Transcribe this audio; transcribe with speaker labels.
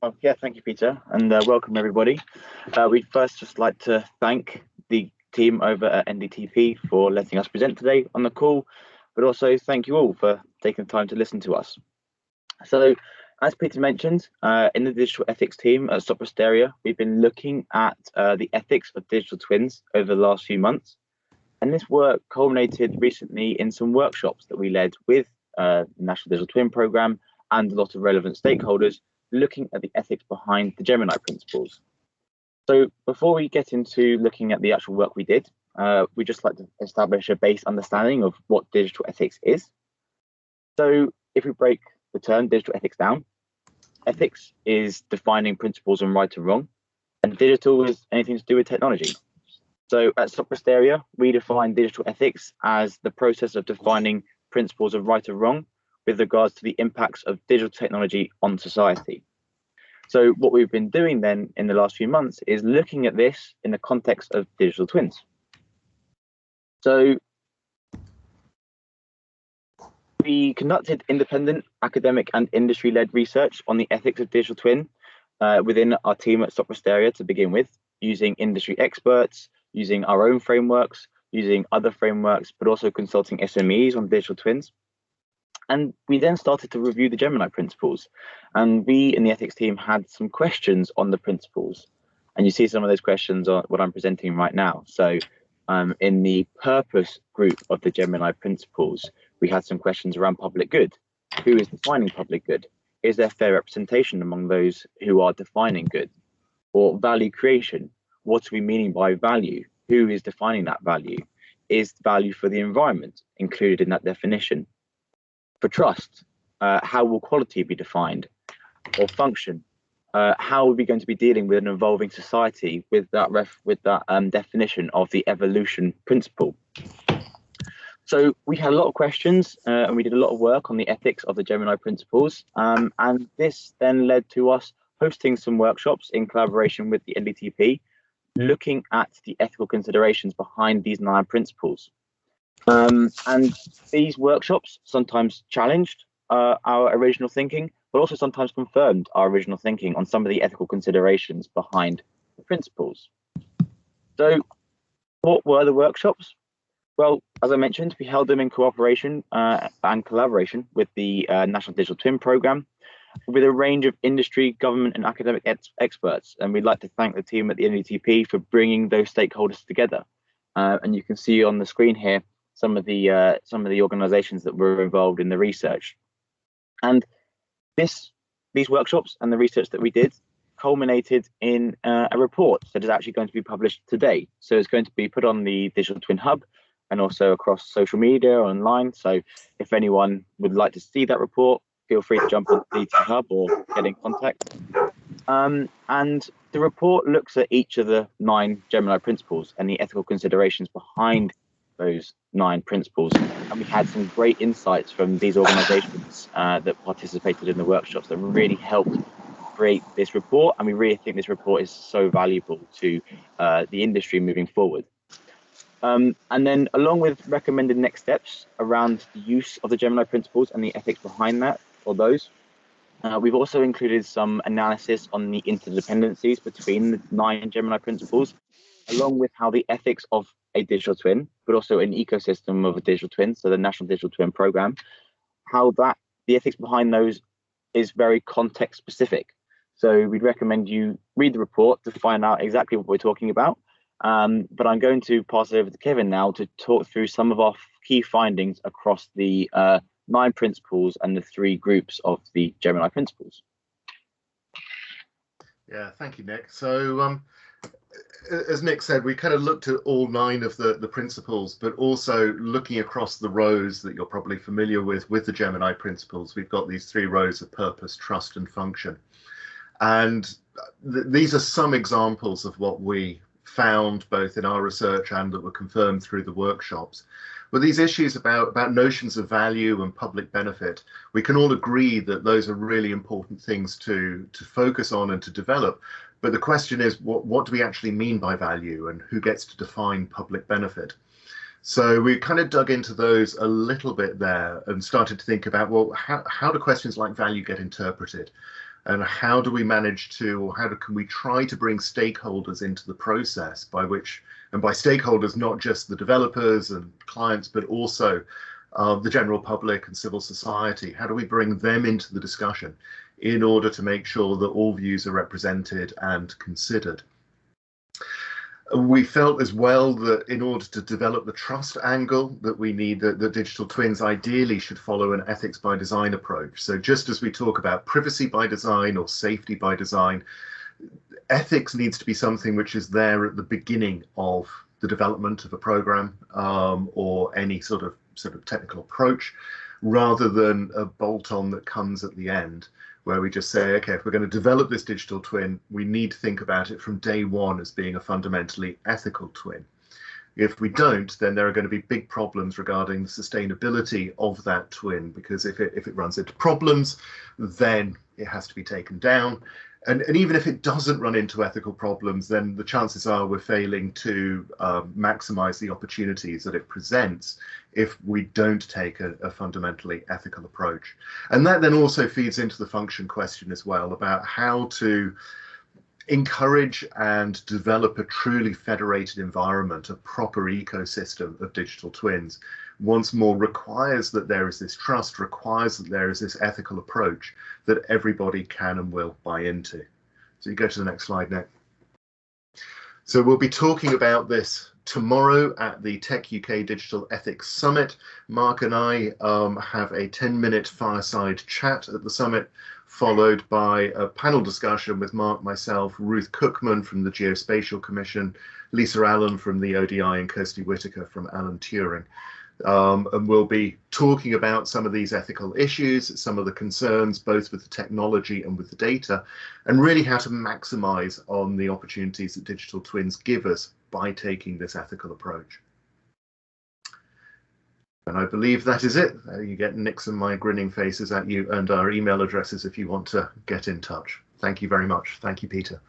Speaker 1: Oh, yeah, thank you, Peter, and welcome everybody. We'd first just like to thank the team over at NDTP for letting us present today on the call, but also thank you all for taking the time to listen to us. So, as Peter mentioned, in the digital ethics team at Sopra Steria, we've been looking at the ethics of digital twins over the last few months. And this work culminated recently in some workshops that we led with the National Digital Twin Programme and a lot of relevant stakeholders looking at the ethics behind the Gemini principles. So before we get into looking at the actual work we did, we'd just like to establish a base understanding of what digital ethics is. So if we break the term digital ethics down, ethics is defining principles on right and wrong, and digital is anything to do with technology. So at Sopra Steria, we define digital ethics as the process of defining principles of right or wrong with regards to the impacts of digital technology on society. So what we've been doing then in the last few months is looking at this in the context of digital twins. So we conducted independent academic and industry-led research on the ethics of digital twin within our team at Sopra Steria to begin with, using industry experts, using our own frameworks, using other frameworks, but also consulting SMEs on digital twins. And we then started to review the Gemini principles. And we in the ethics team had some questions on the principles. And you see some of those questions on what I'm presenting right now. So in the purpose group of the Gemini principles, we had some questions around public good. Who is defining public good? Is there fair representation among those who are defining good? Or value creation? What are we meaning by value? Who is defining that value? Is value for the environment included in that definition? For trust, how will quality be defined? Or function? How are we going to be dealing with an evolving society with that definition of the evolution principle? So we had a lot of questions and we did a lot of work on the ethics of the Gemini principles. And this then led to us hosting some workshops in collaboration with the NDTP, looking at the ethical considerations behind these 9 principles. And these workshops sometimes challenged our original thinking, but also sometimes confirmed our original thinking on some of the ethical considerations behind the principles. So what were the workshops? Well, as I mentioned, we held them in cooperation and collaboration with the National Digital Twin Programme, with a range of industry, government and academic experts. And we'd like to thank the team at the NDTP for bringing those stakeholders together. And you can see on the screen here some of the organizations that were involved in the research. And these workshops and the research that we did culminated in a report that is actually going to be published today. So it's going to be put on the Digital Twin Hub and also across social media, online. So if anyone would like to see that report, feel free to jump on the DT Hub or get in contact. And the report looks at each of the 9 Gemini principles and the ethical considerations behind those 9 principles. And we had some great insights from these organizations that participated in the workshops that really helped create this report. And we really think this report is so valuable to the industry moving forward. And then along with recommended next steps around the use of the Gemini principles and the ethics behind that, or those, we've also included some analysis on the interdependencies between the 9 Gemini principles, along with how the ethics of a digital twin, but also an ecosystem of a digital twin, so the National Digital Twin Programme, how that the ethics behind those is very context specific. So we'd recommend you read the report to find out exactly what we're talking about. But I'm going to pass it over to Kevin now to talk through some of our key findings across the 9 principles and the 3 groups of the Gemini principles.
Speaker 2: Yeah, thank you, Nick. So as Nick said, we kind of looked at all 9 of the principles, but also looking across the rows that you're probably familiar with the Gemini principles. We've got these 3 rows of purpose, trust and function. And these are some examples of what we found both in our research and that were confirmed through the workshops. But these issues about notions of value and public benefit, we can all agree that those are really important things to focus on and to develop. But the question is, what do we actually mean by value and who gets to define public benefit? So we kind of dug into those a little bit there and started to think about, well, how do questions like value get interpreted? And how do we manage to, or can we try to bring stakeholders into the process by which, and by stakeholders, not just the developers and clients, but also the general public and civil society, how do we bring them into the discussion in order to make sure that all views are represented and considered? We felt as well that in order to develop the trust angle that we need, that the digital twins ideally should follow an ethics by design approach. So just as we talk about privacy by design or safety by design, ethics needs to be something which is there at the beginning of the development of a program or any sort of technical approach, rather than a bolt-on that comes at the end, where we just say, okay, if we're going to develop this digital twin, we need to think about it from day one as being a fundamentally ethical twin. If we don't, then there are going to be big problems regarding the sustainability of that twin, because if it runs into problems, then it has to be taken down. And even if it doesn't run into ethical problems, then the chances are we're failing to maximize the opportunities that it presents if we don't take a fundamentally ethical approach. And that then also feeds into the function question as well, about how to encourage and develop a truly federated environment, a proper ecosystem of digital twins. Once more, requires that there is this trust, requires that there is this ethical approach that everybody can and will buy into. So you go to the next slide, Nick. So we'll be talking about this tomorrow at the Tech UK Digital Ethics Summit. Mark and I have a 10-minute fireside chat at the summit, followed by a panel discussion with Mark, myself, Ruth Cookman from the Geospatial Commission, Lisa Allen from the ODI, and Kirsty Whitaker from Alan Turing. And we'll be talking about some of these ethical issues, some of the concerns, both with the technology and with the data, and really how to maximize on the opportunities that digital twins give us by taking this ethical approach. And I believe that is it. You get Nick's and my grinning faces at you, and our email addresses if you want to get in touch. Thank you very much. Thank you, Peter.